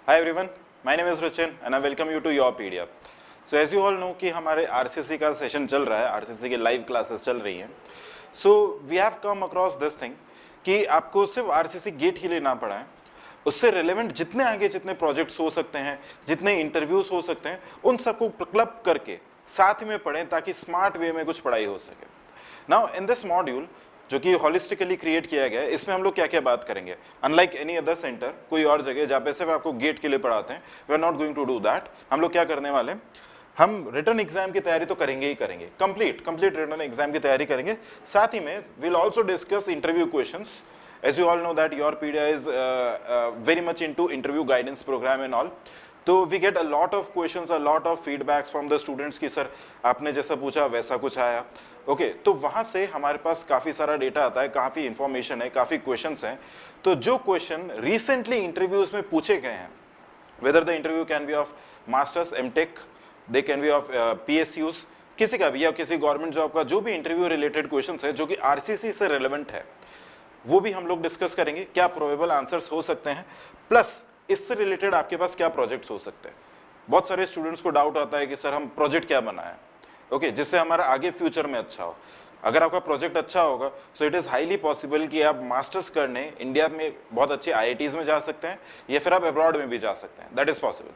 Hi everyone, my name is Rachin and I welcome you to your PDF. So as you all know कि हमारे RCC का session चल रहा है, RCC के लाइव क्लासेस चल रही हैं. So we have come across this thing कि आपको सिर्फ RCC गेट ही लेना पड़ा है, उससे रिलेवेंट जितने आगे जितने प्रोजेक्ट्स हो सकते हैं, जितने इंटरव्यूज हो सकते हैं, उन सबको क्लब करके साथ में पढ़ें ताकि स्मार्ट वे में कुछ पढ़ाई हो सके. नाउ इन दिस मॉड्यूल जो कि होलिस्टिकली क्रिएट किया गया है, इसमें हम लोग क्या क्या बात करेंगे. अनलाइक एनी अदर सेंटर, कोई और जगह जहाँ पे सिर्फ आपको गेट के लिए पढ़ाते हैं, we are not going to do that. हम लोग क्या करने वाले हैं, हम रिटर्न एग्जाम की तैयारी तो करेंगे ही करेंगे, कंप्लीट रिटर्न एग्जाम की तैयारी करेंगे. साथ ही में will also discuss interview questions. As you all know that YourPedia is very much into interview guidance program and all. तो we get a lot of questions, a lot of feedbacks from the students कि sir आपने जैसा पूछा वैसा कुछ आया. Okay, तो वहाँ से हमारे पास काफ़ी सारा डेटा आता है, काफ़ी इन्फॉर्मेशन है, काफ़ी क्वेश्चंस हैं. तो जो क्वेश्चन रिसेंटली इंटरव्यूज में पूछे गए हैं, whether the interview can be of masters, M.Tech, they can be of PSUs, किसी का भी या किसी गवर्नमेंट जॉब का जो भी इंटरव्यू रिलेटेड क्वेश्चंस है जो कि RCC से रिलेवेंट है, वो भी हम लोग डिस्कस करेंगे. क्या प्रोबेबल आंसर्स हो सकते हैं, प्लस इससे रिलेटेड आपके पास क्या प्रोजेक्ट्स हो सकते हैं. बहुत सारे स्टूडेंट्स को डाउट आता है कि सर हम प्रोजेक्ट क्या बनाएं, ओके, जिससे हमारा आगे फ्यूचर में अच्छा हो. अगर आपका प्रोजेक्ट अच्छा होगा so it is highly possible कि आप मास्टर्स करने इंडिया में बहुत अच्छे IITs में जा सकते हैं या फिर आप अब्रॉड में भी जा सकते हैं. That is possible.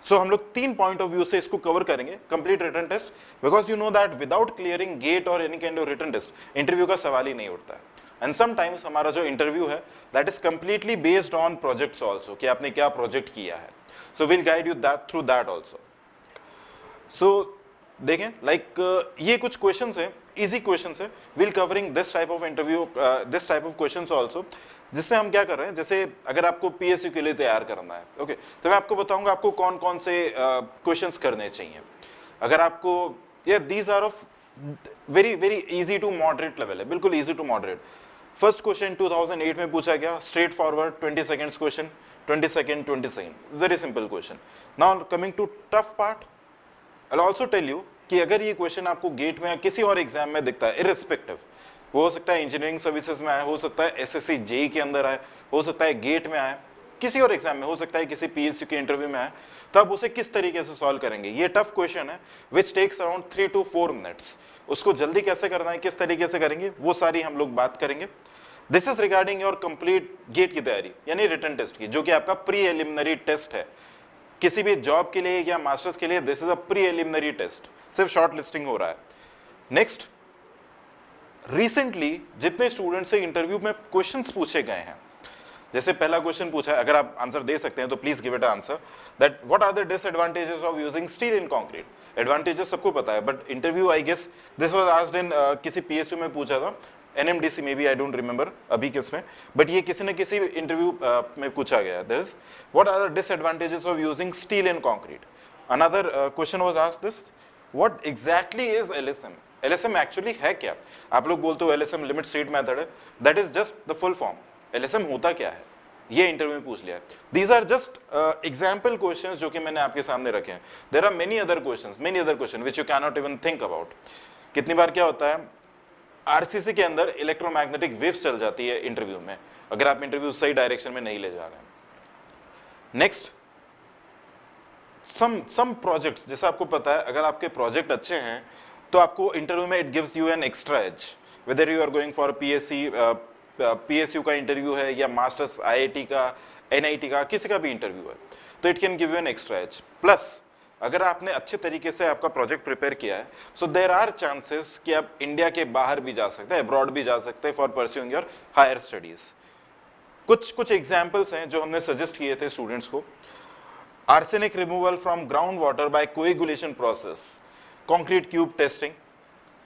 सो हम लोग 3 पॉइंट ऑफ व्यू से इसको कवर करेंगे. Complete written test, because you know that without clearing GATE और any kind of written test interview का सवाल ही नहीं उठता है. एंड समटाइम्स हमारा जो इंटरव्यू है that is completely based on projects also, कि आपने क्या प्रोजेक्ट किया है. So will guide you that through that also. So देखें, लाइक ये कुछ क्वेश्चंस हैं, इजी क्वेश्चंस है. Will covering this type of interview, this type of questions also, जिसमें हम क्या कर रहे हैं, जैसे अगर आपको PSU के लिए तैयार करना है, ओके, तो मैं आपको बताऊंगा आपको कौन कौन से क्वेश्चंस करने चाहिए. अगर आपको या these are of very very easy to moderate level है, बिल्कुल easy to moderate. First question 2008 में पूछा गया, straight forward 20 seconds question, 20 second, very simple question. Now coming to tough part, I will also tell you कि अगर ये question आपको gate में या किसी और एग्जाम में दिखता है, इररिस्पेक्टिव, वो हो सकता है इंजीनियरिंग सर्विसेज में आए, हो सकता है SSC JEE के अंदर आए, हो सकता है गेट में आए, किसी और एग्जाम में, हो सकता है किसी PSU के इंटरव्यू में आए, तो आप उसे किस तरीके से सॉल्व करेंगे. ये टफ क्वेश्चन है which takes around 3 to 4 minutes. उसको जल्दी कैसे करना है, किस तरीके से करेंगे, वो सारी हम लोग बात करेंगे. This is regarding your complete GATE की तैयारी यानी रिटन टेस्ट की, जो कि आपका प्री एलिमिनरी टेस्ट है. किसी भी जॉब के लिए या मास्टर्स के लिए this is a preliminary test, सिर्फ शॉर्ट लिस्टिंग हो रहा है. नेक्स्ट, रिसेंटली जितने स्टूडेंट से इंटरव्यू में क्वेश्चंस पूछे गए हैं, जैसे पहला क्वेश्चन पूछा है, अगर आप आंसर दे सकते हैं तो please give it answer, that what are the disadvantages of using steel in concrete. Advantages सबको पता है, but interview I guess this was asked in किसी PSU में पूछा था, NMDC में भी, आई डोंट रिमेंबर अभी किसमें, बट ये किसी न किसी इंटरव्यू में पूछा गया. This what are the disadvantages of using steel in concrete. Another question was asked this, what exactly is LSM. LSM actually है क्या. आप लोग बोलते हो LSM लिमिट स्टेट मेथड है, that is just the full form. LSM होता क्या है ये इंटरव्यू में पूछ लिया है. These are just example questions जो कि मैंने आपके सामने रखे हैं. There are many other question which you can not even think about. कितनी बार क्या होता है, RCC के अंदर इलेक्ट्रोमैग्नेटिक वेव्स चल जाती है इंटरव्यू में, अगर आप इंटरव्यू सही डायरेक्शन में नहीं ले जा रहे हैं. नेक्स्ट, सम प्रोजेक्ट्स, जैसा आपको पता है अगर आपके प्रोजेक्ट अच्छे हैं तो आपको इंटरव्यू में it gives you an extra edge. Whether you are going for PSU का इंटरव्यू है या मास्टर्स IIT का, NIT का, किसी का भी इंटरव्यू है, तो it can give you an extra edge. Plus अगर आपने अच्छे तरीके से आपका प्रोजेक्ट प्रिपेयर किया है, सो देयर आर चांसेस कि आप इंडिया के बाहर भी जा सकते हैं, अब्रॉड भी जा सकते हैं for pursuing your higher studies. कुछ एग्जाम्पल्स हैं जो हमने सजेस्ट किए थे स्टूडेंट्स को. Arsenic removal from ground water by coagulation process, concrete cube testing.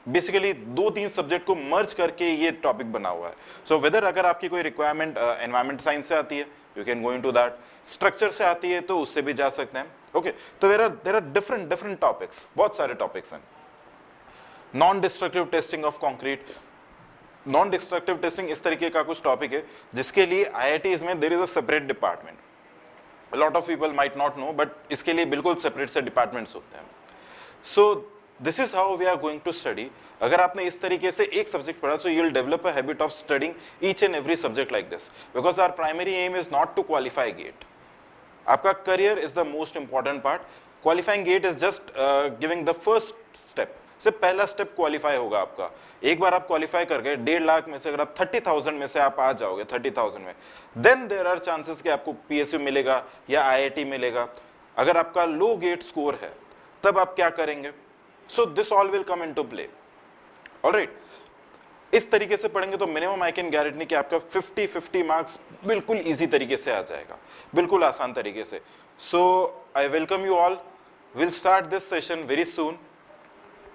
Basically 2-3 subject को मर्ज करके ये टॉपिक बना हुआ है. सो वेदर अगर आपकी कोई रिक्वायरमेंट एनवायरमेंट साइंस से आती है, you can go into that. Structure से आती है तो उससे भी जा सकते हैं. ओके, तो देयर आर डिफरेंट टॉपिक्स, बहुत सारे टॉपिक्स हैं. Non destructive testing of concrete. Non destructive testing इस तरीके का कुछ टॉपिक है जिसके लिए IITs में there is a separate department. A lot of people might not know, but इसके लिए बिल्कुल सेपरेट से डिपार्टमेंट्स होते हैं. So this is how we are going to study. अगर आपने इस तरीके से एक सब्जेक्ट पढ़ा तो you will develop a habit of studying each and every subject like this, because our primary aim is not to qualify GATE. आपका career is the most important part, qualifying GATE is just giving the first step, सिर्फ पहला step qualify होगा आपका। एक बार आप qualify कर गए 1.5 लाख में से अगर आप 30,000 में से आप आ जाओगे 30,000 में, देन देयर आर चांसेस कि आपको पीएसयू मिलेगा या आईआईटी मिलेगा। अगर आपका लो गेट स्कोर है तब आप क्या करेंगे? So this all will come into play. Alright, इस तरीके से पढ़ेंगे तो मिनिमम आई कैन गारंटी कि आपका 50-50 मार्क्स बिल्कुल इजी तरीके से आ जाएगा, बिल्कुल आसान तरीके से। So I welcome you all, will start this session very soon.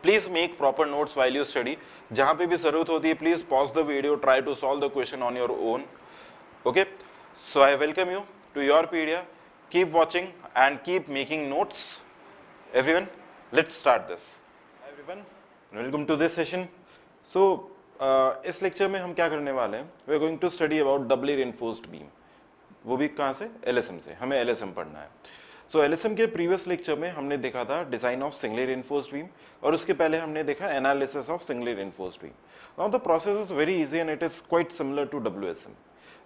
Please make proper notes while you study. जहां पे भी जरूरत होती है please pause the video, try to solve the question on your own. Okay, so I welcome you to Yourpedia, keep watching and keep making notes. Everyone, let's start this. Everyone, welcome to this session. So इस lecture में हम क्या करने वाले हैं, we are going to study about doubly reinforced beam. वो भी कहाँ से? एलएसएम से। हमें एलएसएम पढ़ना है। सो एलएसएम के प्रीवियस लेक्चर में हमने देखा था design of singly reinforced beam, और उसके पहले हमने देखा analysis of singly reinforced beam. Now the process is very easy and it is quite similar to WSM.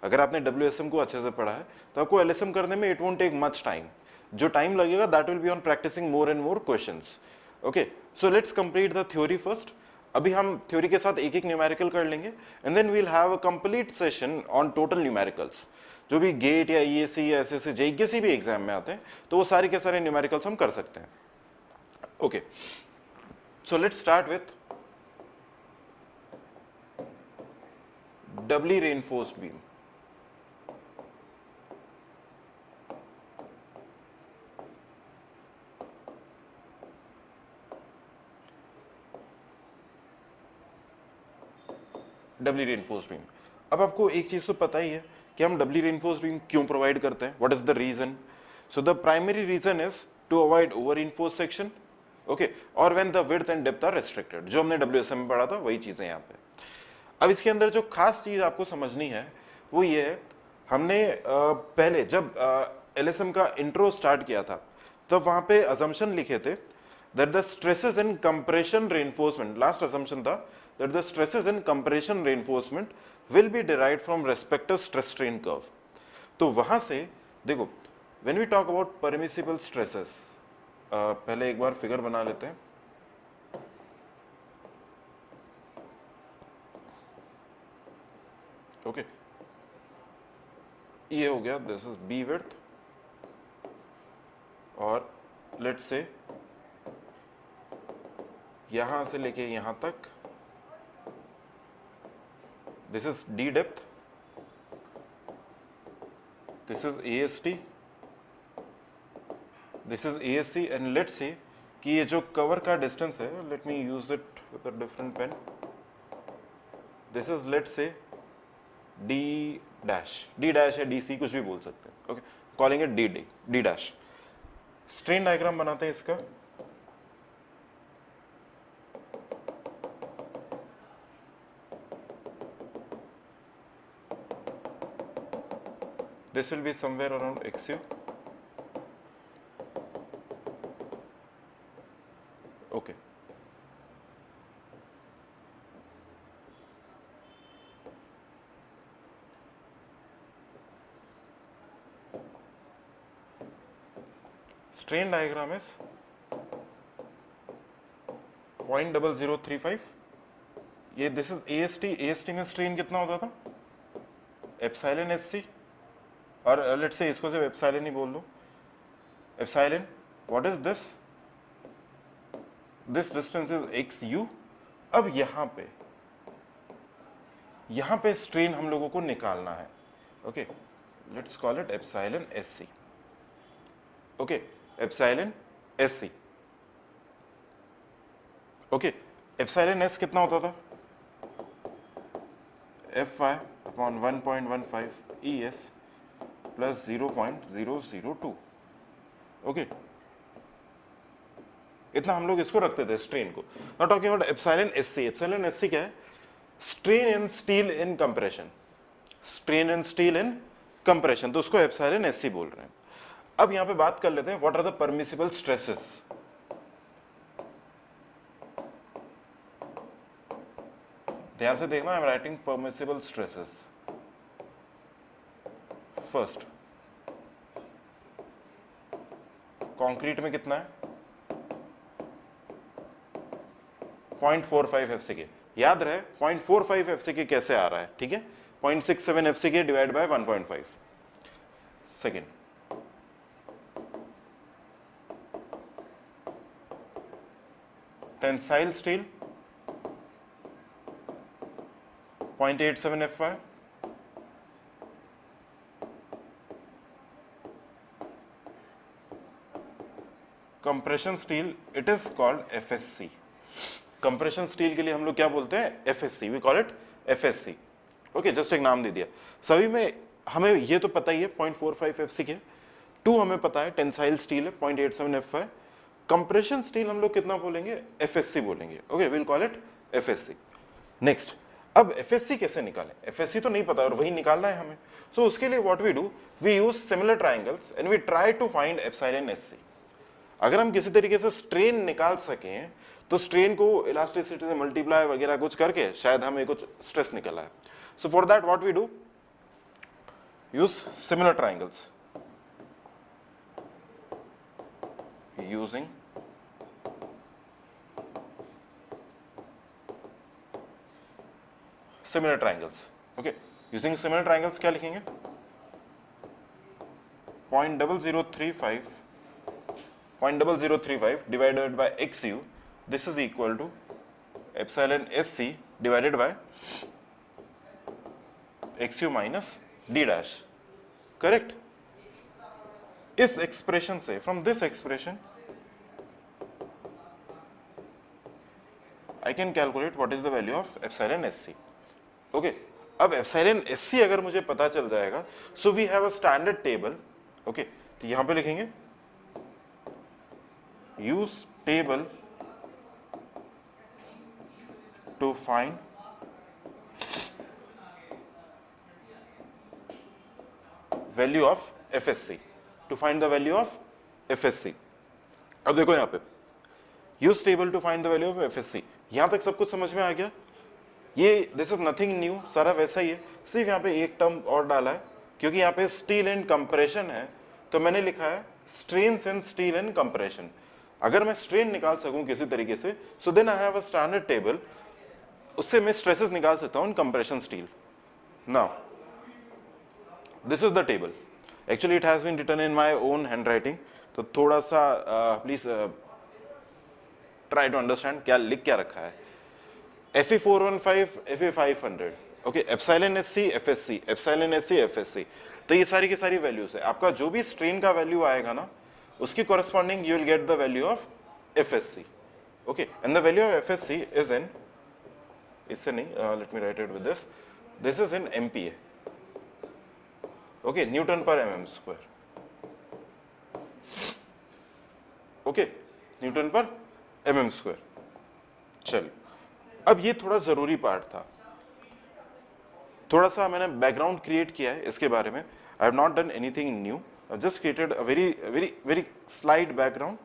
अगर आपने डब्ल्यूएसएम को अच्छे से पढ़ा है तो आपको एलएसएम करने में it won't take much time. जो टाइम लगेगा that will be on practicing more and more questions. Okay, so let's complete the theory first. अभी हम थ्योरी के साथ एक एक न्यूमेरिकल कर लेंगे and then we'll have a complete session on total numericals. जो भी गेट या ईएससी या एसएससी जेईई किसी भी एग्जाम में आते हैं तो वो सारे के सारे न्यूमेरिकल्स हम कर सकते हैं। Okay, so let's start with doubly reinforced beam. Doubly reinforced beam. अब आपको एक चीज तो पता ही है कि हम डबली रेनफोर्स्ड बीम क्यों प्रोवाइड करते हैं, what is the reason? So the primary reason is to avoid over reinforced section, okay, और when the width and depth are restricted. जो हमने डब्ल्यूएसएम में पढ़ा था वही चीजें यहाँ पे। अब इसके अंदर जो खास चीज आपको समझनी है वो ये है, हमने पहले जब एलएसएम का इंट्रो स्टार्ट किया था तब वहां पे अजम्पशन लिखे थे that the stresses in compression reinforcement, last assumption था that the stresses in compression reinforcement will be derived from respective stress strain curve। तो वहां से देखो, when we talk about permissible stresses, पहले एक बार फिगर बना लेते हैं। ओके, ये हो गया, दिस इज बी विड्थ, और लेट्स से यहां से लेके यहां तक this is D depth, this is AST, this is ASC, and let's say कि ये जो कवर का डिस्टेंस है, let me use it with a different pen, this is let's say D dash या DC कुछ भी बोल सकते हैं। Okay, calling it D dash. Strain diagram बनाते हैं इसका। This will be somewhere around XU. Okay. Strain diagram is 0.0035. ये this is AST में strain कितना होता था? एप्सिलॉन SC, और लेट्स से इसको सिर्फ एप्सिलॉन ही बोल दो। Epsilon, what is this? This distance is XU। अब यहां पे स्ट्रेन हम लोगों को निकालना है। Okay, let's call it epsilon SC। Okay, epsilon SC। Okay, epsilon S कितना होता था? Fy upon 1.15 ES plus 0.002। Okay, इतना हम लोग इसको रखते थे स्ट्रेन को। Not talking about epsilon SC। Epsilon SC क्या है? Strain in steel in compression, strain in steel in compression, तो उसको एप्सिलॉन SC बोल रहे हैं। अब यहां पे बात कर लेते हैं what are the permissible stresses. ध्यान से देखना, I am writing permissible stresses first. Concrete में कितना है 0.45 FCK। याद रहे 0.45 FCK कैसे आ रहा है, ठीक है, 0.67 FCK divide by 1.5 second. Tensile steel 0.87 FY, compression steel it is called FSC। Compression steel के लिए हम लोग क्या बोलते हैं FSC, we call it FSC। Okay, just एक नाम दे दिया। सभी में हमें ये तो पता ही है 0.45 FCK, 2 हमें पता है टेंसाइल स्टील है 0.87 FY, कंप्रेशन स्टील हम लोग कितना बोलेंगे FSC बोलेंगे। Okay, we will call it FSC। Next, अब FSC कैसे निकालें, FSC तो नहीं पता और वही निकालना है हमें। सो उसके लिए what we do, we use similar triangles and we try to find epsilon SC। अगर हम किसी तरीके से स्ट्रेन निकाल सकें तो स्ट्रेन को इलास्टिसिटी से मल्टीप्लाई वगैरह कुछ करके शायद हमें कुछ स्ट्रेस निकला है। So for that what we do, use similar triangles, using similar triangles. Okay, using similar triangles क्या लिखेंगे 0.0035 divided by XU, this is equal to epsilon SC divided by XU minus D dash, correct? इस expression से, from this expression I can calculate what is the value of epsilon SC. Okay, अब epsilon SC अगर मुझे पता चल जाएगा, so we have a standard table. Okay, तो यहां पे लिखेंगे use table to find value of FSC, to find the value of FSC। अब देखो यहां पे use table to find the value of FSC, यहां तक सब कुछ समझ में आ गया। ये दिस इज नथिंग न्यू, सारा वैसा ही है, सिर्फ यहाँ पे एक टर्म और डाला है क्योंकि यहाँ पे स्टील एंड कंप्रेशन है, तो मैंने लिखा है strains in steel and compression. अगर मैं स्ट्रेन निकाल सकूं किसी तरीके से, so then I have a standard table, उससे मैं स्ट्रेसेस निकाल सकता हूं in compression steel. Now this is the table, actually it has been written in my own handwriting, तो थोड़ा सा प्लीज ट्राई टू अंडरस्टैंड क्या लिख क्या रखा है। Fe415 Fe500, okay, epsilon SC FSC, epsilon SC FSC, तो ये सारी की सारी वैल्यूज है। आपका जो भी स्ट्रेन का वैल्यू आएगा ना, उसकी corresponding you will get the value of FSC। Okay, and the value of FSC is in, इससे नहीं, let me right it with this is in MPa, okay, Newton पर mm स्क्वायर। ओके, न्यूटन पर mm square. चलिए, अब ये थोड़ा जरूरी part था, थोड़ा सा मैंने बैकग्राउंड क्रिएट किया है इसके बारे में। I have not done anything new, I just created a very very very slide background.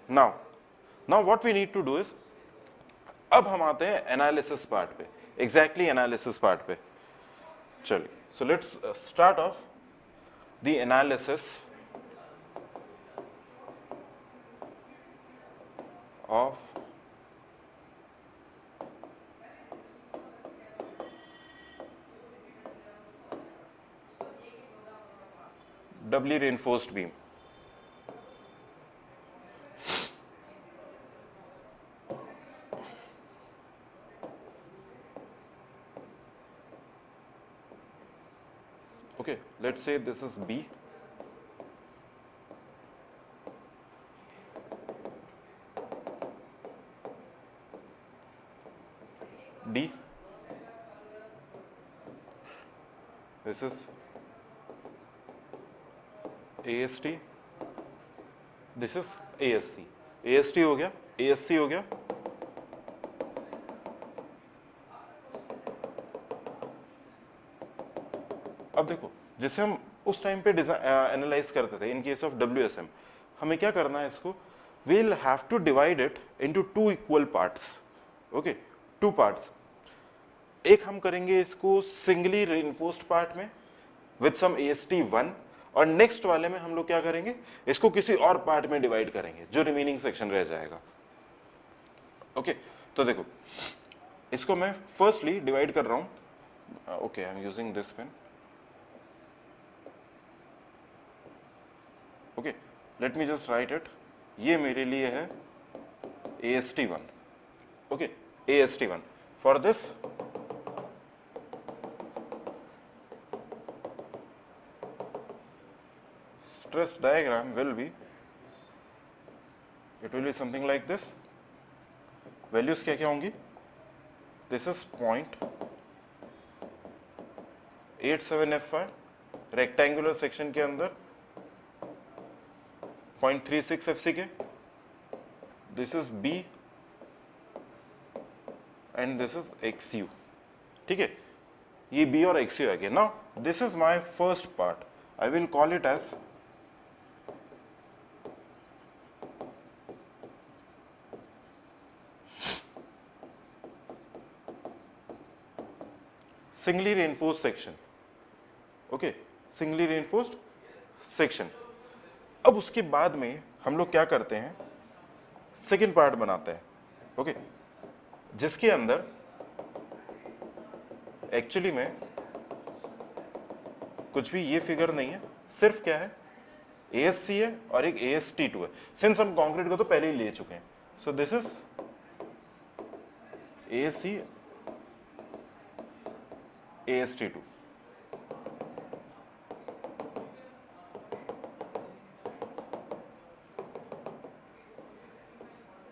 Now what we need to do is, अब हम आते हैं एनालिसिस पार्ट पे, एग्जैक्टली एनालिसिस पार्ट पे। चलिए, so let's start off the analysis of doubly reinforced beam। Okay, let's say this is B, D, this is AST, this is ASC, AST हो गया, ASC हो गया। अब देखो, जैसे हम उस टाइम पे एनालाइज करते थे इन केस ऑफ WSM, हमें क्या करना है, इसको we'll have to divide it into two equal parts, okay, two parts। एक हम करेंगे इसको सिंगली रेनफोर्स्ड पार्ट में विद सम AST1, और नेक्स्ट वाले में हम लोग क्या करेंगे, इसको किसी और पार्ट में डिवाइड करेंगे जो रिमेनिंग सेक्शन रह जाएगा। ओके तो देखो इसको मैं फर्स्टली डिवाइड कर रहा हूं। Okay I am using this pen. Okay let me just write it. ये मेरे लिए है AST1। ओके AST1 for this stress diagram will be, it will be something like this। Values क्या क्या होंगी, this is 0.87 FY rectangular section के अंदर, 0.36 FCK, this is B and this is XU। ठीक है, ये B और XU है। Now this is my first part, I will call it as singly reinforced section. Okay singly reinforced section. अब उसके बाद में हम लोग क्या करते हैं, सेकेंड पार्ट बनाते हैं। ओके जिसके अंदर एक्चुअली में कुछ भी ये फिगर नहीं है, सिर्फ क्या है ASC है और एक AST2 है। सिंस हम कंक्रीट को तो पहले ही ले चुके हैं, so this is ASC AST2।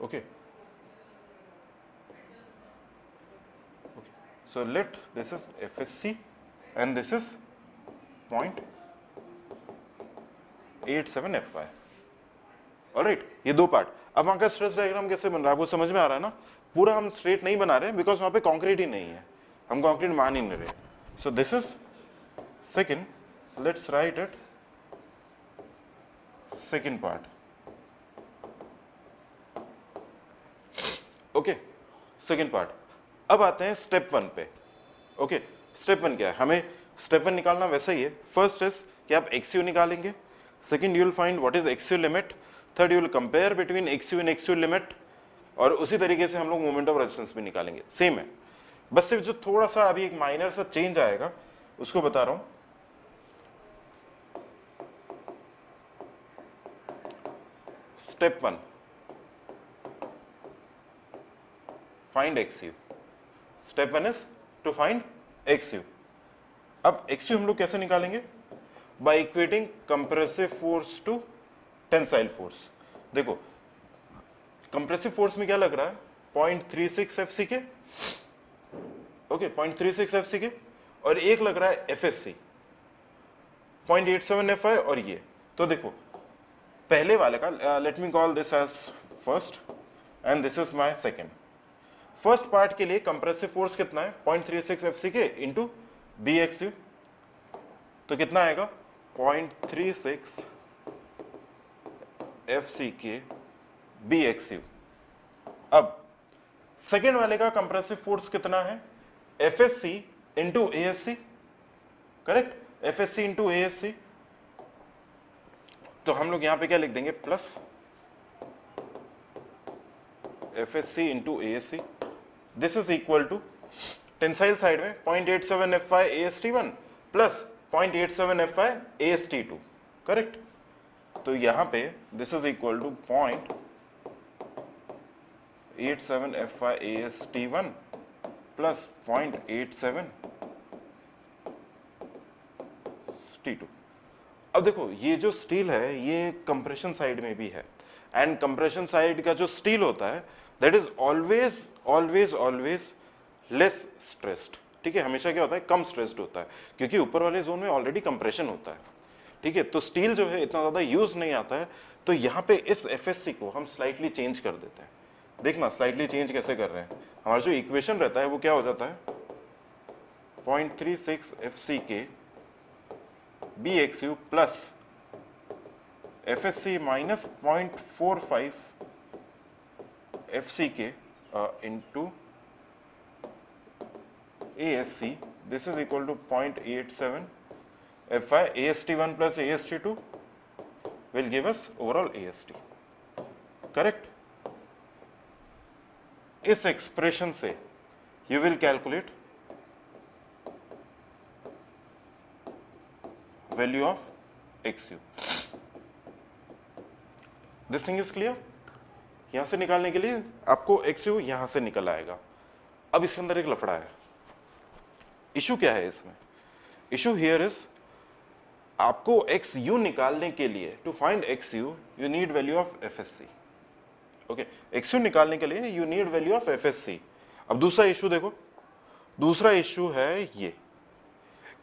okay so let this is FSC and this is 0.87 FY। Alright ये दो पार्ट। अब वहां का स्ट्रेस डायग्राम कैसे बन रहा है आपको समझ में आ रहा है ना। पूरा हम स्ट्रेट नहीं बना रहे बिकॉज वहां पे कंक्रीट ही नहीं है, हम कंक्रीट मान ही नहीं रहे। सो this is second, let's write it second part. Okay second part. अब आते हैं स्टेप 1 पे। ओके स्टेप 1 क्या है, हमें स्टेप 1 निकालना वैसा ही है। फर्स्ट इज कि आप XU निकालेंगे, second you will find what is XU limit, third you will compare between XU and XU limit, और उसी तरीके से हम लोग मोमेंट ऑफ रेजिस्टेंस भी निकालेंगे। सेम है, बस सिर्फ जो थोड़ा सा अभी एक माइनर सा चेंज आएगा उसको बता रहा हूं। Step 1 find XU। Step 1 is to find XU। अब XU हम लोग कैसे निकालेंगे, by equating compressive force to tensile force. देखो कंप्रेसिव फोर्स में क्या लग रहा है 0.36 FCK। ओके 0.36 FCK, और एक लग रहा है FSC 0.87 FY, और ये तो देखो पहले वाले का let me call this as first and this is my second. First part के लिए कंप्रेसिव फोर्स कितना है 0.36 FCK इंटू BXU, तो कितना आएगा 0.36 FCK BXU। अब सेकेंड वाले का कंप्रेसिव फोर्स कितना है FSC into ASC, correct, FSC into ASC। तो हम लोग यहां पे क्या लिख देंगे, plus FSC into ASC, this is equal to tensile side में 0.87 FY AST1 plus 0.87 FY AST2, correct. तो यहां पे this is equal to 0.87 FY AST1 plus 0.87 T2। अब देखो ये जो स्टील है ये कंप्रेशन साइड में भी है, एंड कंप्रेशन साइड का जो स्टील होता है that is always always always less stressed. ठीक है, हमेशा क्या होता है कम स्ट्रेस्ड होता है, क्योंकि ऊपर वाले जोन में ऑलरेडी कंप्रेशन होता है। ठीक है, तो स्टील जो है इतना ज्यादा यूज नहीं आता है। तो यहाँ पे इस FSC को हम स्लाइटली चेंज कर देते हैं। देखना स्लाइटली चेंज कैसे कर रहे हैं, हमारा जो इक्वेशन रहता है वो क्या हो जाता है 0.36 FCK BXU plus FSC minus 0.45 FCK into ASC, this is equal to 0.87 Fi AST1 plus AST2 will give us overall AST. Correct? इस एक्सप्रेशन से you will calculate value of XU. This thing is clear? यहां से निकालने के लिए आपको XU यहां से निकल आएगा. अब इसके अंदर एक लफड़ा है. इशू क्या है इसमें? इशू हियर इज आपको XU निकालने के लिए to find XU you need value of FSC. Okay, XU निकालने के लिए you need value of FSC. अब दूसरा इशू देखो, दूसरा इशू है ये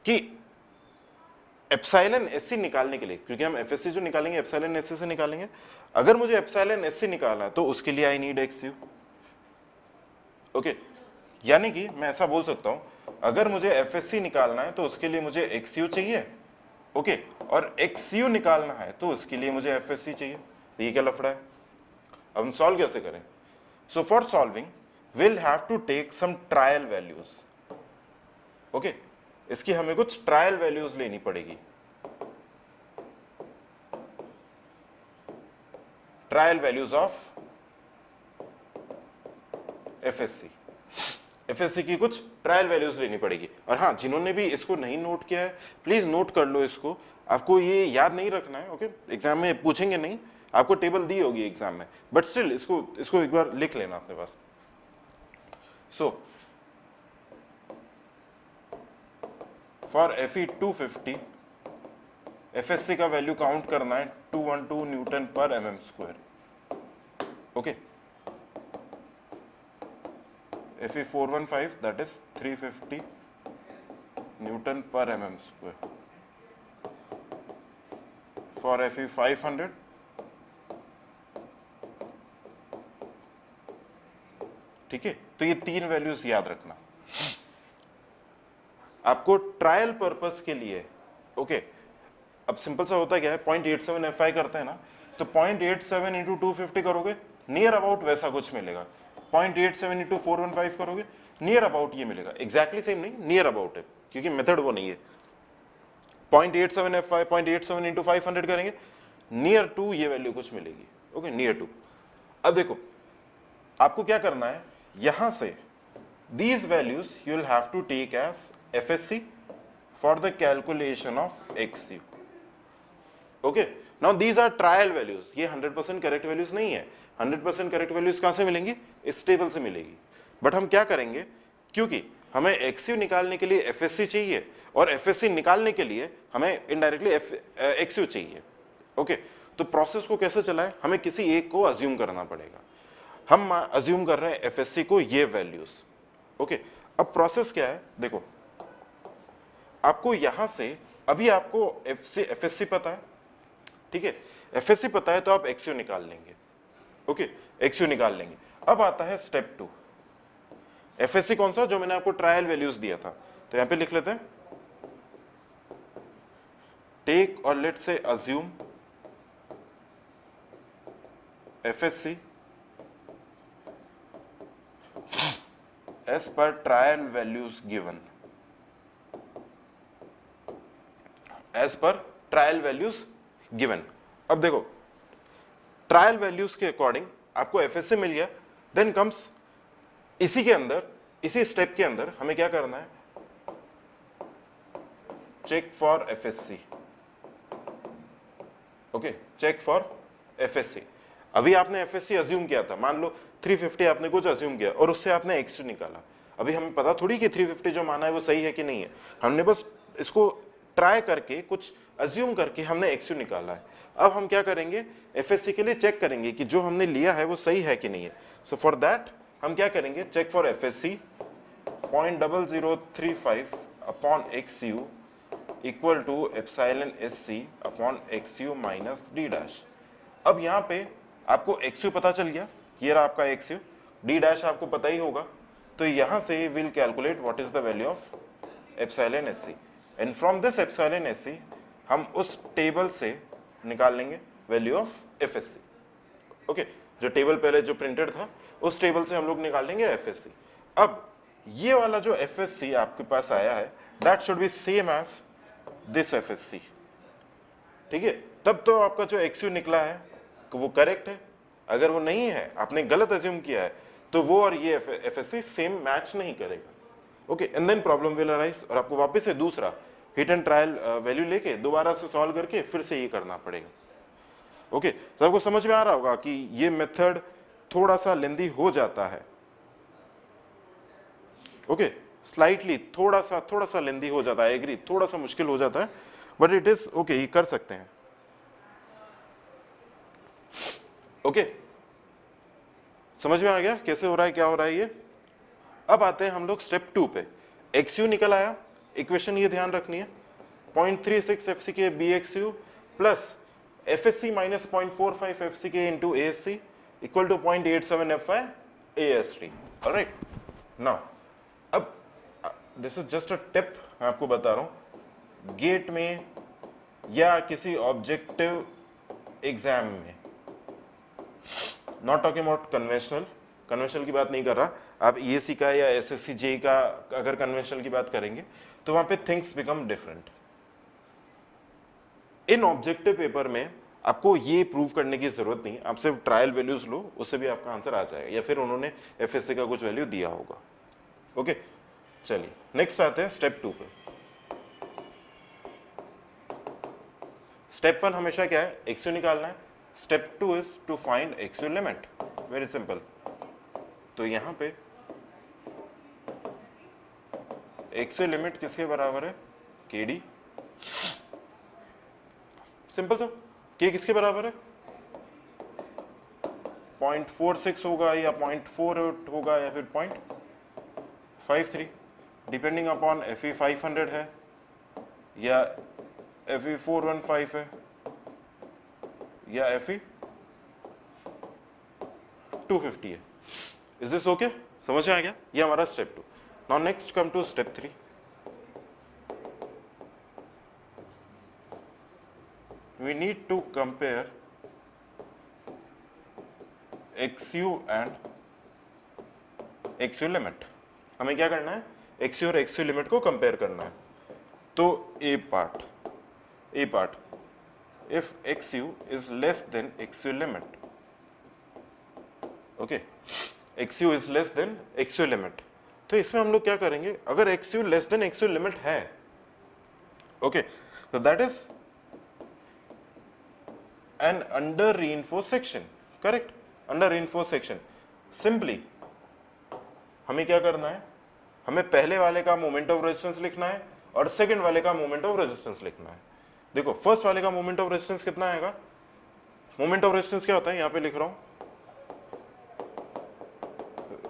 कि एप्सिलॉन SC निकालने के लिए, क्योंकि हम FSC जो निकालेंगे एप्सिलॉन SC से निकालेंगे, अगर मुझे एप्सिलॉन SC निकालना है तो उसके लिए आई नीड XU. ओके, यानी कि मैं ऐसा बोल सकता हूं, अगर मुझे FSC निकालना है तो उसके लिए मुझे XU चाहिए. ओके, और XU निकालना है तो उसके लिए मुझे FSC चाहिए. ये क्या लफड़ा है? अब हम सॉल्व कैसे करें? So for solving we'll have to take some trial values. Okay, इसकी हमें कुछ ट्रायल वैल्यूज लेनी पड़ेगी. Trial values of FSC. FSC की कुछ ट्रायल वैल्यूज लेनी पड़ेगी. और हाँ, जिन्होंने भी इसको नहीं नोट किया है प्लीज नोट कर लो इसको. आपको ये याद नहीं रखना है. ओके, एग्जाम में पूछेंगे नहीं, आपको टेबल दी होगी एग्जाम में, बट स्टिल इसको एक बार लिख लेना अपने पास. So for Fe 250 FSC का वैल्यू काउंट करना है 212 न्यूटन पर mm square. Okay, Fe 415 that is 350 newton पर mm स्क्वायर. फॉर Fe 500 ठीक है. तो ये तीन वैल्यूज याद रखना आपको ट्रायल पर्पस के लिए. ओके, अब सिंपल सा होता क्या है, 0.87 Fi करते हैं ना, तो 0.87 इंटू 250 करोगे, नियर अबाउट वैसा कुछ मिलेगा. 0.87 इंटू 415 करोगे, नियर अबाउट ये मिलेगा. एग्जैक्टली सेम नहीं, नियर अबाउट है, क्योंकि मेथड वो नहीं है. 0.87 Fi 0.87 इंटू 500 करेंगे, नियर टू ये वैल्यू कुछ मिलेगी. Okay, near to. अब देखो आपको क्या करना है, यहां से these values you will have to take as FSC for the calculation of XU. Okay, now these are trial values. ये 100% करेक्ट वैल्यूज नहीं है. 100% करेक्ट वैल्यूज कहां से मिलेंगी? इस टेबल से मिलेगी. बट हम क्या करेंगे, क्योंकि हमें XU निकालने के लिए FSC चाहिए और FSC निकालने के लिए हमें इनडायरेक्टली XU चाहिए. ओके, तो प्रोसेस को कैसे चलाएं, हमें किसी एक को अज्यूम करना पड़ेगा. हम अज्यूम कर रहे हैं FSC को ये वैल्यूज. ओके, अब प्रोसेस क्या है देखो, आपको यहां से अभी आपको FSC पता है, ठीक है, FSC पता है तो आप XU निकाल लेंगे. ओके, XU निकाल लेंगे. अब आता है स्टेप 2. FSC कौन सा, जो मैंने आपको ट्रायल वैल्यूज दिया था, तो यहां पे लिख लेते हैं, टेक और लेट से assume FSC as per trial values given. As per trial values given. अब देखो ट्रायल वैल्यूज के अकॉर्डिंग आपको FSC मिल गया. देन कम्स इसी के अंदर, इसी स्टेप के अंदर हमें क्या करना है, check for FSC. Okay, check for FSC. अभी आपने FSC अज्यूम किया था, मान लो 350 आपने कुछ अज्यूम किया और उससे आपने XU निकाला. अभी हमें पता थोड़ी कि 350 जो माना है वो सही है कि नहीं है, हमने बस इसको ट्राई करके कुछ अज्यूम करके हमने XU निकाला है. अब हम क्या करेंगे, FSC के लिए चेक करेंगे कि जो हमने लिया है वो सही है कि नहीं है. सो फॉर दैट हम क्या करेंगे, check for FSC 0.0035 upon XU equal to epsilon SC upon XU minus D dash. अब यहाँ पे आपको XU पता चल गया, ये रहा आपका XU, D डैश आपको पता ही होगा, तो यहां से will calculate what is the value of epsilon SC. And from this epsilon SC हम उस टेबल से निकाल लेंगे वैल्यू ऑफ FSC. ओके, जो टेबल पहले जो प्रिंटेड था उस टेबल से हम लोग निकाल लेंगे FSC. अब ये वाला जो FSC आपके पास आया है that should be same as this FSC, ठीक है, तब तो आपका जो एक्सयू निकला है वो करेक्ट है। अगर वो नहीं है, आपने गलत अज्यूम किया है, तो वो और ये एफएससी सेम मैच नहीं करेगा। Okay, and then problem will arise, और आपको वापस से दूसरा हिट एंड ट्रायल वैल्यू लेके दोबारा से सॉल्व करके फिर से ये करना पड़ेगा। ओके, तो आपको समझ में आ रहा होगा कि ये मेथड थोड़ा सा लेंदी हो जाता है। ओके, स्लाइटली थोड़ा सा लेंदी हो जाता है, एग्री, थोड़ा सा मुश्किल हो जाता है, बट इट इज ओके, ये कर सकते हैं। ओके, समझ में आ गया कैसे हो रहा है, क्या हो रहा है ये। अब आते हैं हम लोग स्टेप 2 पे। एक्सयू निकल आया, इक्वेशन ये ध्यान रखनी है, 0.36 FCK BXU plus FSC minus 0.45 FCK into ASC equal to 0.87 FI AST. Alright, now अब this is just a tip, मैं आपको बता रहा हूं, गेट में या किसी ऑब्जेक्टिव एग्जाम में, नॉट टॉकिंग अबाउट कन्वेंशनल की बात नहीं कर रहा, आप ईएससी का या एसएससी जेई का अगर कन्वेंशनल की बात करेंगे तो वहां पे थिंग्स बिकम डिफरेंट। इन ऑब्जेक्टिव पेपर में आपको ये प्रूव करने की जरूरत नहीं, आप सिर्फ ट्रायल वैल्यूज लो, उससे भी आपका आंसर आ जाएगा, या फिर उन्होंने एफएससी का कुछ वैल्यू दिया होगा। ओके, चलिए नेक्स्ट आते हैं स्टेप 2 पे। स्टेप 1 हमेशा क्या है, एक्सयू निकालना है। Step 2 is to find XU limit, very simple. तो यहां पे एक्सयू लिमिट किसके बराबर है, केडी, सिंपल सा, के किसके बराबर है, 0.46 होगा या 0.48 होगा या फिर 0.53, डिपेंडिंग अपॉन FE 500 है या FE 415 है या FE 250 है। इज दिस ओके, समझ में आ गया, ये हमारा step 2। Now next come to step 3। we need to compare XU and XU limit. हमें क्या करना है, XU और XU लिमिट को कंपेयर करना है। तो A part if XU is less than XU limit, okay, XU is less than XU limit, तो इसमें हम लोग क्या करेंगे, अगर XU less than XU limit है, ओके, तो that is an under reinforced section, correct, under reinforced section। Simply हमें क्या करना है, हमें पहले वाले का मोमेंट ऑफ रेजिस्टेंस लिखना है और सेकंड वाले का मोमेंट ऑफ रेजिस्टेंस लिखना है। देखो फर्स्ट वाले का मोमेंट ऑफ रेजिस्टेंस कितना आएगा, मोमेंट ऑफ रेजिस्टेंस क्या होता है, यहां पे लिख रहा हूं,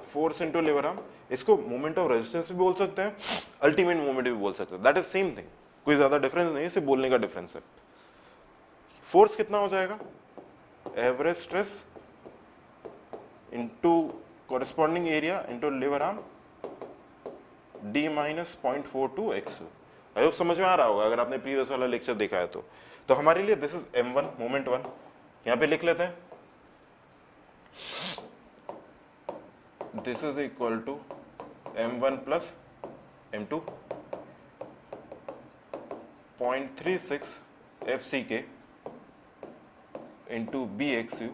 फोर्स इनटू लीवर आर्म, इसको मोमेंट ऑफ रेजिस्टेंस भी बोल सकते हैं, अल्टीमेट मोमेंट भी बोल सकते हैं, दैट इज सेम थिंग, कोई ज्यादा डिफरेंस नहीं है, सिर्फ बोलने का डिफरेंस है। फोर्स कितना हो जाएगा, average stress into corresponding area into lever arm D minus 0.42 X. I hope समझ में आ रहा होगा अगर आपने प्रीवियस वाला लेक्चर देखा है तो हमारे लिए दिस इज M1 मोमेंट 1, यहां पे लिख लेते हैं, this is equal to M1 plus M2 0.36 FCK into BXU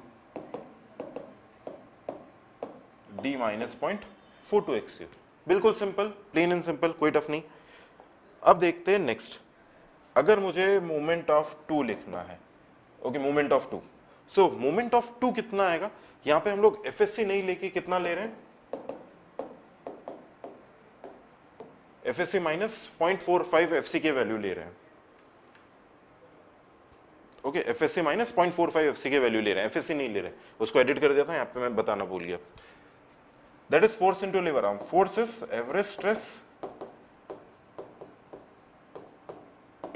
D minus 0.42 XU। बिल्कुल सिंपल, प्लेन एंड सिंपल, कोई टफ नहीं। अब देखते हैं नेक्स्ट, अगर मुझे मोमेंट ऑफ 2 लिखना है, okay, moment of 2, so moment of 2 कितना आएगा, यहां पे हम लोग FSC नहीं लेके कितना ले रहे हैं, FSC माइनस 0.45 FC के वैल्यू ले रहे हैं, ओके, FSC माइनस 0.45 FC के वैल्यू ले रहे हैं, FSC नहीं ले रहे हैं, उसको एडिट कर दिया था, यहाँ पे मैं बताना भूल गया। That is force into lever arm, force is average stress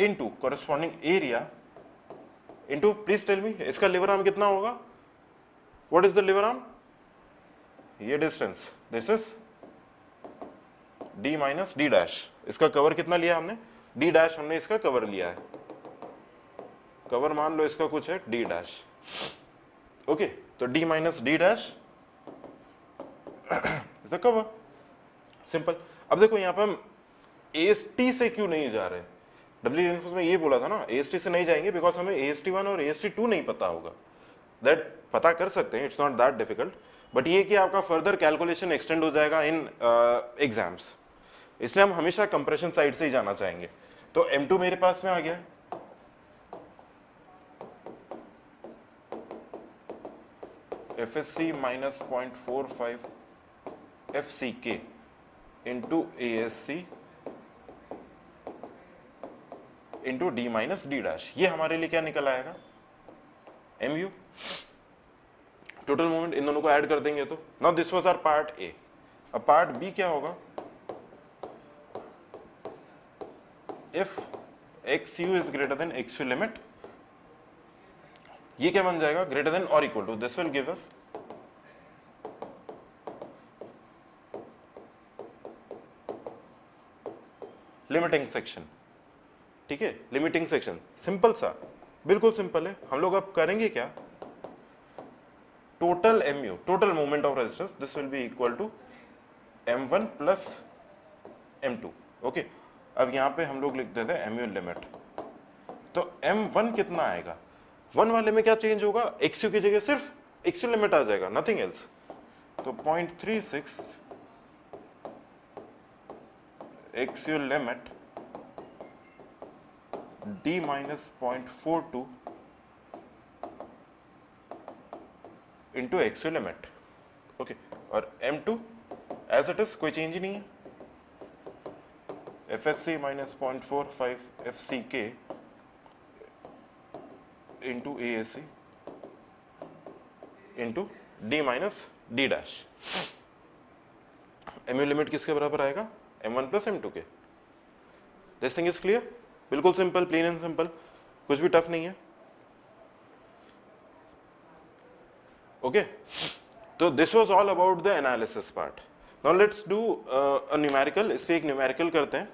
into corresponding area into, please tell me इसका लीवर आर्म कितना होगा, what is the lever arm, ये distance, this is D minus D dash, इसका cover कितना लिया हमने, D dash हमने इसका कवर लिया है, कवर मान लो इसका कुछ है D डैश, ओके, तो D minus D dash is the cover, simple. अब देखो यहां पे हम AST से क्यों नहीं जा रहे, डबली रेनफोर्स में ये बोला था ना, AST से नहीं जाएंगे बिकॉज हमें AST1 और AST2 नहीं पता होगा, दैट पता कर सकते हैं, it's not that difficult, but ये कि आपका फर्दर कैलकुलेशन एक्सटेंड हो जाएगा इन एग्जाम्स, इसलिए हम हमेशा कंप्रेशन साइड से ही जाना चाहेंगे। तो M2 मेरे पास में आ गया, FSC minus 0.45 FCK into ASC into D minus D dash, ये हमारे लिए क्या निकल आएगा, MU। टोटल मोमेंट इन दोनों को ऐड कर देंगे तो, now this was our part A। अब पार्ट B क्या होगा, if XU is greater than XU limit, ये क्या बन जाएगा, ग्रेटर देन और equal to, this will give us limiting section. ठीक है, लिमिटिंग सेक्शन सिंपल सा, बिल्कुल सिंपल है। हम लोग अब करेंगे क्या, total MU, total moment of resistance, this will be equal to M1 plus M2। Okay, अब यहां पे हम लोग लिख देते हैं MU लिमिट, तो M1 कितना आएगा, 1 वाले में क्या चेंज होगा, XU की जगह सिर्फ XU लिमिट आ जाएगा, नथिंग एल्स, तो 0.36 XU limit D minus 0.42 into XU limit. Okay, और M2 एज इट इज, कोई चेंज ही नहीं है, FSC minus 0.45 FCK into ASC into D minus D dash. MU limit किसके बराबर आएगा, M1 प्लस M2 के। दिस थिंग इज क्लियर, बिल्कुल simple, plain and simple, कुछ भी टफ नहीं है। ओके, तो this was all about the analysis part. Now let's do a numerical, इस पे एक न्यूमेरिकल करते हैं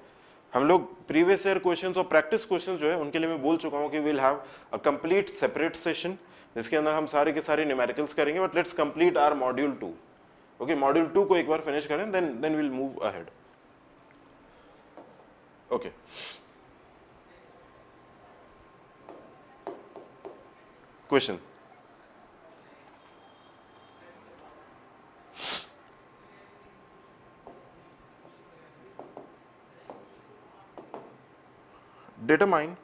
हम लोग। प्रीवियस ईयर क्वेश्चंस और प्रैक्टिस क्वेश्चंस जो है उनके लिए मैं बोल चुका हूं कि will have a complete separate session जिसके अंदर हम सारे के सारे न्यूमेरिकल्स करेंगे, but let's complete our module 2। Okay, module 2 को एक बार फिनिश करें, then will move ahead. Okay, question, determine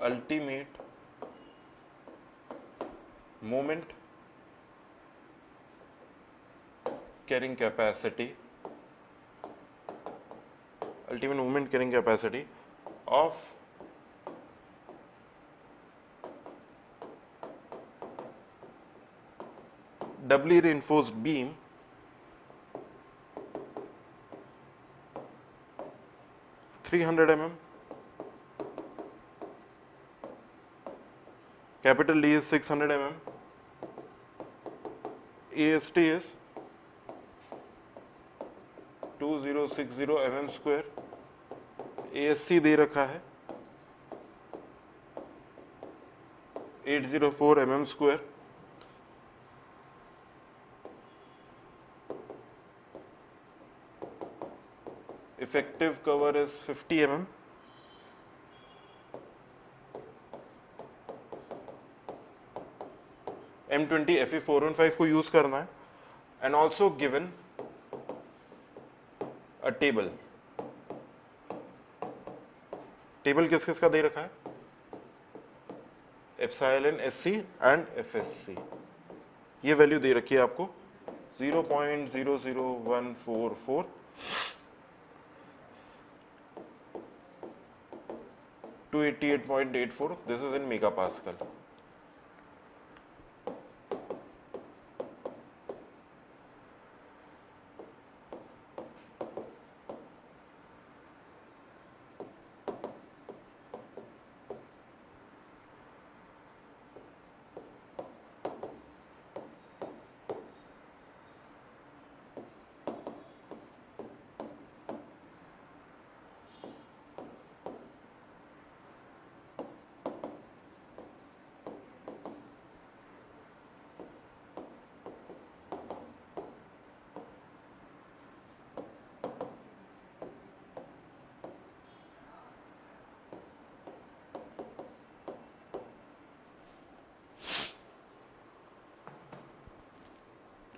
ultimate moment carrying capacity, ultimate moment carrying capacity of doubly reinforced beam (300 mm), capital D is 600 mm, AST is 2060 mm square, ASC दे रखा है 804 mm square, effective cover is 50 mm, M20 FE415 को use करना है, and also given a table. Table किस किस का दे रखा है, एप्सिलॉन SC एंड FSC, ये वैल्यू दे रखी है आपको 0.00144, 288.84, this is in mega pascal.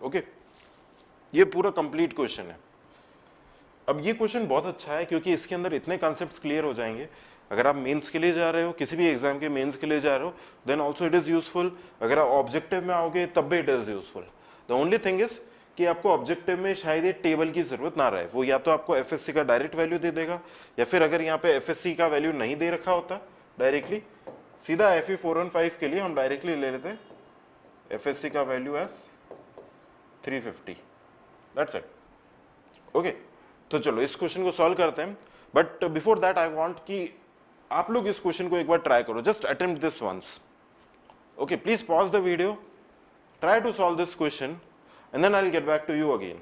Okay, ये पूरा कंप्लीट क्वेश्चन है। अब ये क्वेश्चन बहुत अच्छा है क्योंकि इसके अंदर इतने कॉन्सेप्ट्स क्लियर हो जाएंगे। अगर आप मेंस के लिए जा रहे हो, किसी भी एग्जाम के मेंस के लिए जा रहे हो, then also it is useful. अगर आप ऑब्जेक्टिव में आओगे तब भी it is useful. The only thing is कि आपको ऑब्जेक्टिव में शायद ये टेबल की जरूरत ना रहे, वो या तो आपको एफएससी का डायरेक्ट वैल्यू दे देगा, या फिर अगर यहाँ पे एफएससी का वैल्यू नहीं दे रखा होता डायरेक्टली, सीधा एफई 415 के लिए हम डायरेक्टली ले लेते एफएससी का value as 350, that's it. Okay, तो चलो इस क्वेश्चन को सॉल्व करते हैं। But before that I want कि आप लोग इस क्वेश्चन को एक बार ट्राई करो, just attempt this once. Okay, please pause the video, try to solve this question, and then I'll get back to you again.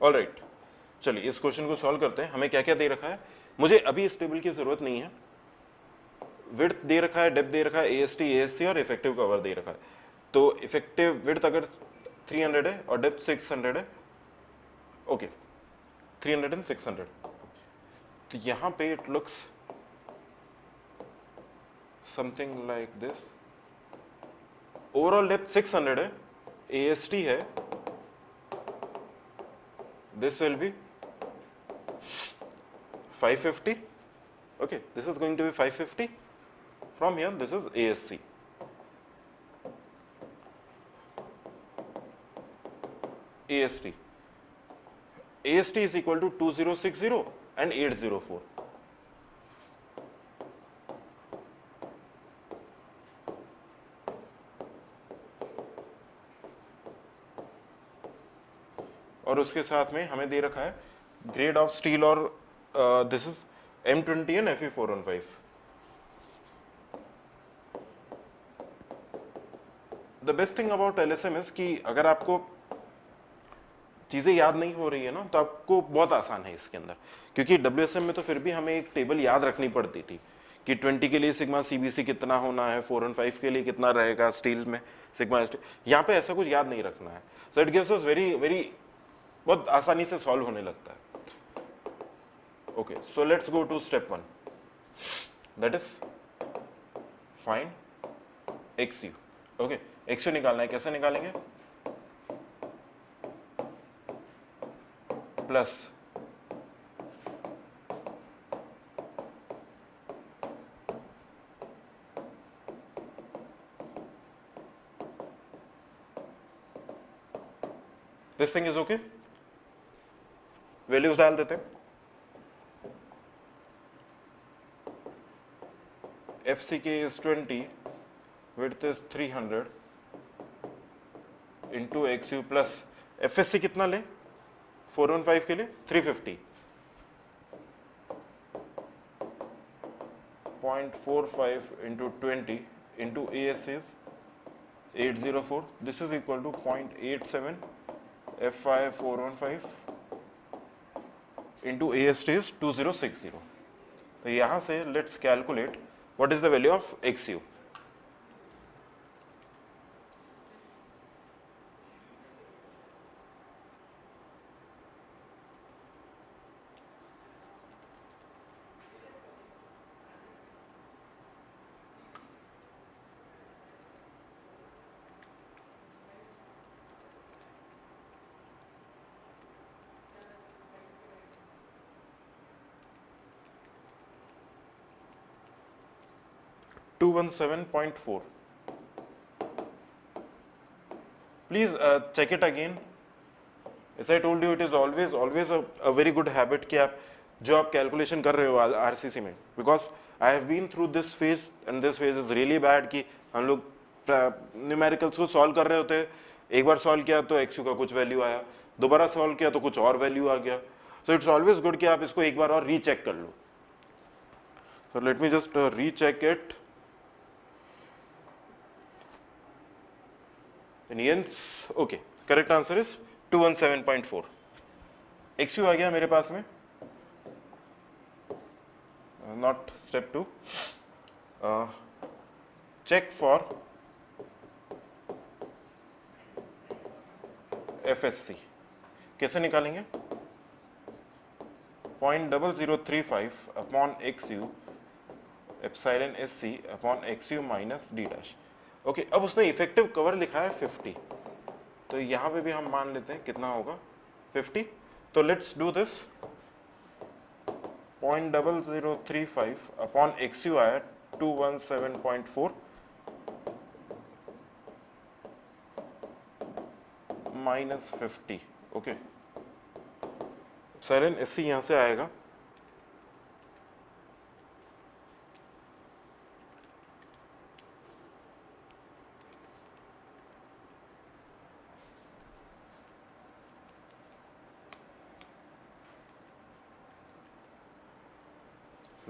Alright, चलिए इस क्वेश्चन को सॉल्व करते हैं। हमें क्या क्या दे रखा है, मुझे अभी इस टेबल की जरूरत नहीं है। विड्थ दे रखा है, डेप्थ दे रखा है, एएसटी, एएससी और इफेक्टिव कवर दे रखा है। तो इफेक्टिव विड्थ अगर 300 है और डेप्थ 600 है, ओके 300 एंड 600, तो यहां पे it looks something like this. Overall depth 600 है, एएसटी है, this will be 550. Okay, this is going to be 550. From here this is ASC. AST. AST is equal to 2060 and 804. और उसके साथ में हमें दे रखा है ग्रेड ऑफ स्टील और this is M20 and Fe 415। The best thing about LSM is कि अगर आपको चीजें याद नहीं हो रही है ना, तो आपको बहुत आसान है इसके अंदर, क्योंकि WSM में तो फिर भी हमें एक टेबल याद रखनी पड़ती थी कि 20 के लिए सिग्मा CBC कितना होना है, 4 और 5 के लिए कितना रहेगा स्टील में सिग्मा ST। यहाँ पे ऐसा कुछ याद नहीं रखना है, so it gives us very बहुत आसानी से सॉल्व होने लगता है। Okay, so let's go to step 1, that is find XU। Okay, XU निकालना है, कैसे निकालेंगे? Plus this thing is okay, values डाल देते हैं। FCK is 20, width is 300 into XU plus FSC कितना ले 415 के लिए 350, 0.45 into 20 into AS is 804. This is equal to 0.87 FI 415 into AST is 2060. तो यहाँ से let's calculate what is the value of XU. Two 217.4. Please check it again. As I told you, it is always a very good habit कि आप जो आप calculation कर रहे हो RCC में, because I have been through this phase and this phase is really bad कि हम लोग न्यूमेरिकल्स को सॉल्व कर रहे होते हैं, एक बार सॉल्व किया तो XU का कुछ वैल्यू आया, दोबारा सॉल्व किया तो कुछ और वैल्यू आ गया। सो इट्स ऑलवेज गुड कि आप इसको एक बार और रीचेक कर लो। So let me just recheck it. Okay, correct answer is 217.4। XU आ गया मेरे पास में, not step 2। Check for FSC कैसे निकालेंगे? 0.0035 upon XU epsilon SC upon XU minus D dash. Okay, अब उसने इफेक्टिव कवर लिखा है 50, तो यहां पे भी हम मान लेते हैं कितना होगा 50। तो let's do this, 0.0035 upon XU आया 217.4 माइनस 50। ओके, एप्सिलॉन SC यहां से आएगा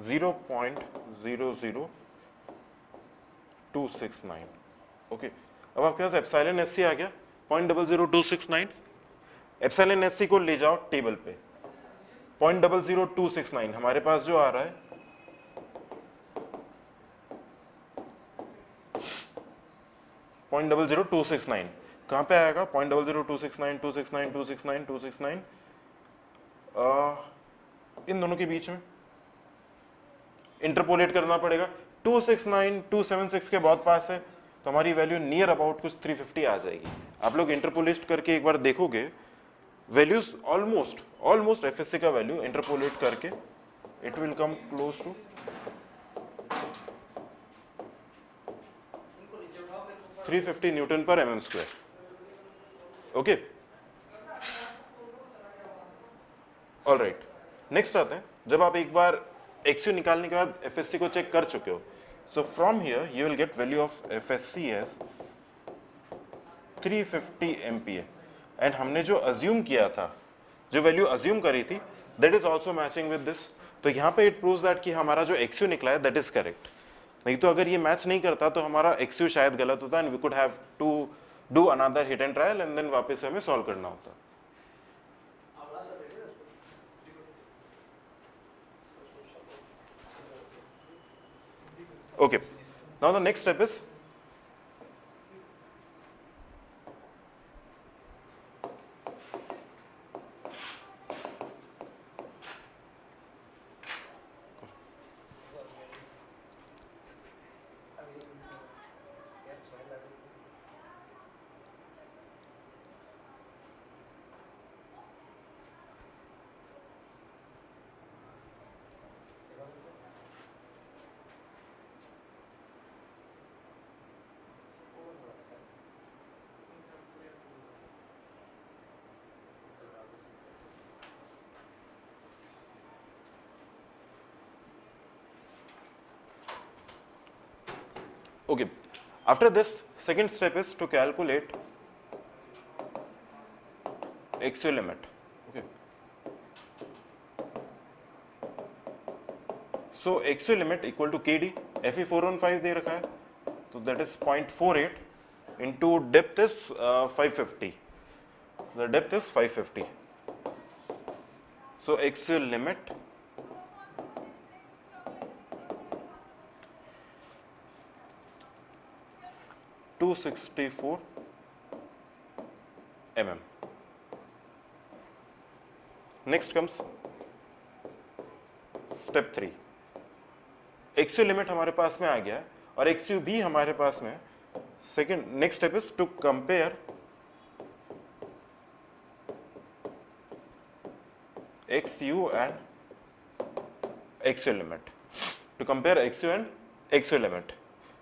0.00269। ओके, अब आपके पास एप्सिलॉन SC आ गया 0.00269। एप्सिलॉन SC को ले जाओ टेबल पे, 0.00269 हमारे पास जो आ रहा है 0.00269 कहां पे आएगा? 0.00269 269 269 269 इन दोनों के बीच में इंटरपोलेट करना पड़ेगा। 269 276 के बहुत पास है, तो हमारी वैल्यू नियर अबाउट कुछ 350 आ जाएगी। आप लोग इंटरपोलेट करके एक बार देखोगे, वैल्यूज ऑलमोस्ट FSC का वैल्यू इंटरपोलेट करके it will come close to 350 newton पर mm square. Okay, alright, next आते हैं, जब आप एक बार XU निकालने के बाद FSC को चेक कर चुके हो, so from here you will get value of FSC as 350 MPa। And हमने जो अज्यूम किया था, जो वैल्यू अज्यूम करी थी, that is also matching with this. तो यहाँ पे इट प्रूव्स दैट कि हमारा जो XU निकला है दैट इज करेक्ट। नहीं तो अगर ये मैच नहीं करता तो हमारा XU शायद गलत होता and we could have to do another hit and trial and then वापस हमें सॉल्व करना होता। Okay, now the next step is okay. After this, second step is to calculate XU limit. Okay. So XU limit equal to KD, Fe 415 दे रखा है, तो that is 0.48 into depth is 550. The depth is 550. So XU limit (264 mm). Next comes step 3. XU limit हमारे पास में आ गया है और XU भी हमारे पास में। Second next step is to compare XU and XU limit, to compare XU and XU limit.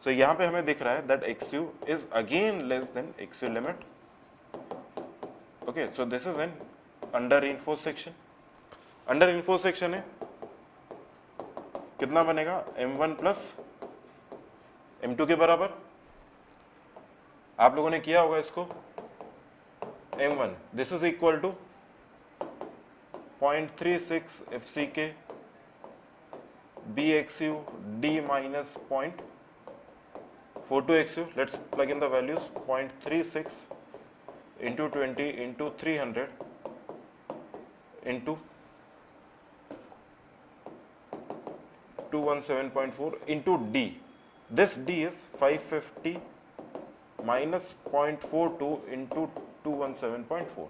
So यहां पे हमें दिख रहा है that XU is again less than XU limit. Okay, so this is an under reinforce section. Under reinforce section है, कितना बनेगा? M1 plus M2 के बराबर। आप लोगों ने किया होगा इसको। M1 this is equal to 0.36 FCK BXU D minus 0.42 XU. Let's plug in the values. 0.36 into 20 into 300 into 217.4 into D. This D is 550 minus 0.42 into 217.4.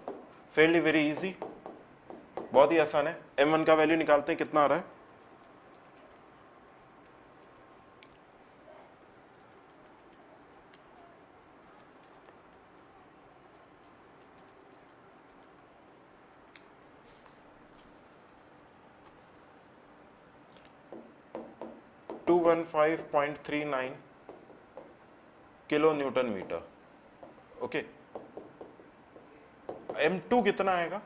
Fairly very easy, बहुत ही आसान है। M1 का वैल्यू निकालते हैं, कितना आ रहा है? To 215.39 kilo newton metre. Okay, M2 कितना आएगा?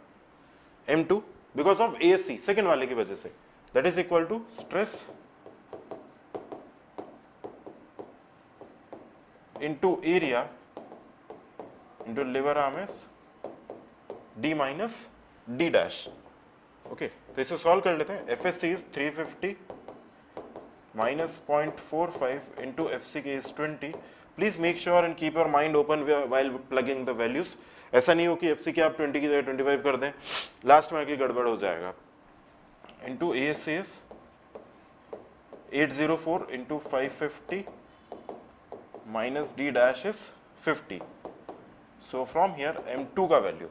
M2 because of AC second वाले की वजह से, that is equal to stress into area into lever arms D minus D dash. Okay, तो इसे सॉल्व कर लेते हैं। FSC is 350 minus 0.45 into FCK is 20. Please make sure and keep your mind open while plugging the values. ऐसा नहीं हो कि FCK आप 20 की जगह 25 कर दें, लास्ट में आके गड़बड़ हो जाएगा। Into ASC is 804 into 550 minus D dash is 50. So from here M2 का value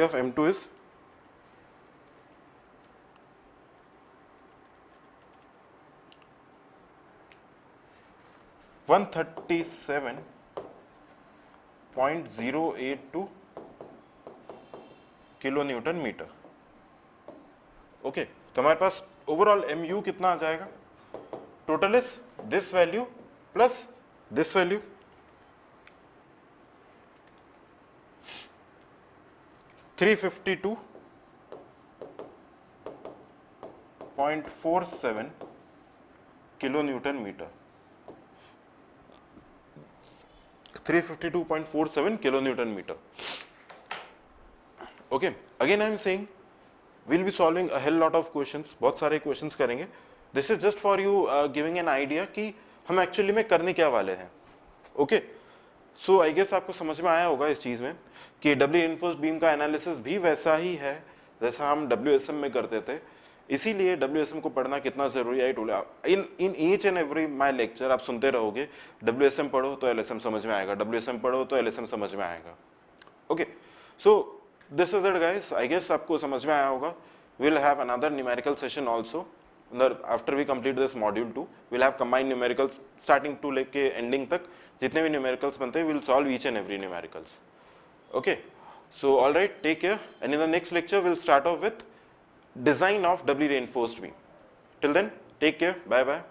of M2 is 137.082 kilo newton metre. Okay, तो हमारे पास ओवरऑल MU कितना आ जाएगा? Total is this value plus this value, 352.47 kilo newton metre. 352.47 kilo newton metre. Okay, again I am saying we'll be solving a hell lot of questions, बहुत सारे questions करेंगे। This is just for you giving an idea कि हम actually में करने क्या वाले हैं। ओके, सो आई गेस आपको समझ में आया होगा इस चीज में कि डब्ल्यू इन्फोर्स्ड बीम का एनालिसिस भी वैसा ही है जैसा हम WSM में करते थे, इसीलिए WSM को पढ़ना कितना जरूरी है। In each and every my lecture आप सुनते रहोगे, WSM पढ़ो तो LSM समझ में आएगा, WSM पढ़ो तो LSM समझ में आएगा। Okay, so this is it guys, I guess आपको समझ में आया होगा। we'll have another numerical session also after we complete this module 2, we'll have combined numericals starting to लेके ending तक जितने भी numericals बनते हैं we'll solve each and every numericals. Okay, so all right, take care, and in the next lecture we'll start off with design of doubly reinforced beam. Till then, take care, bye bye.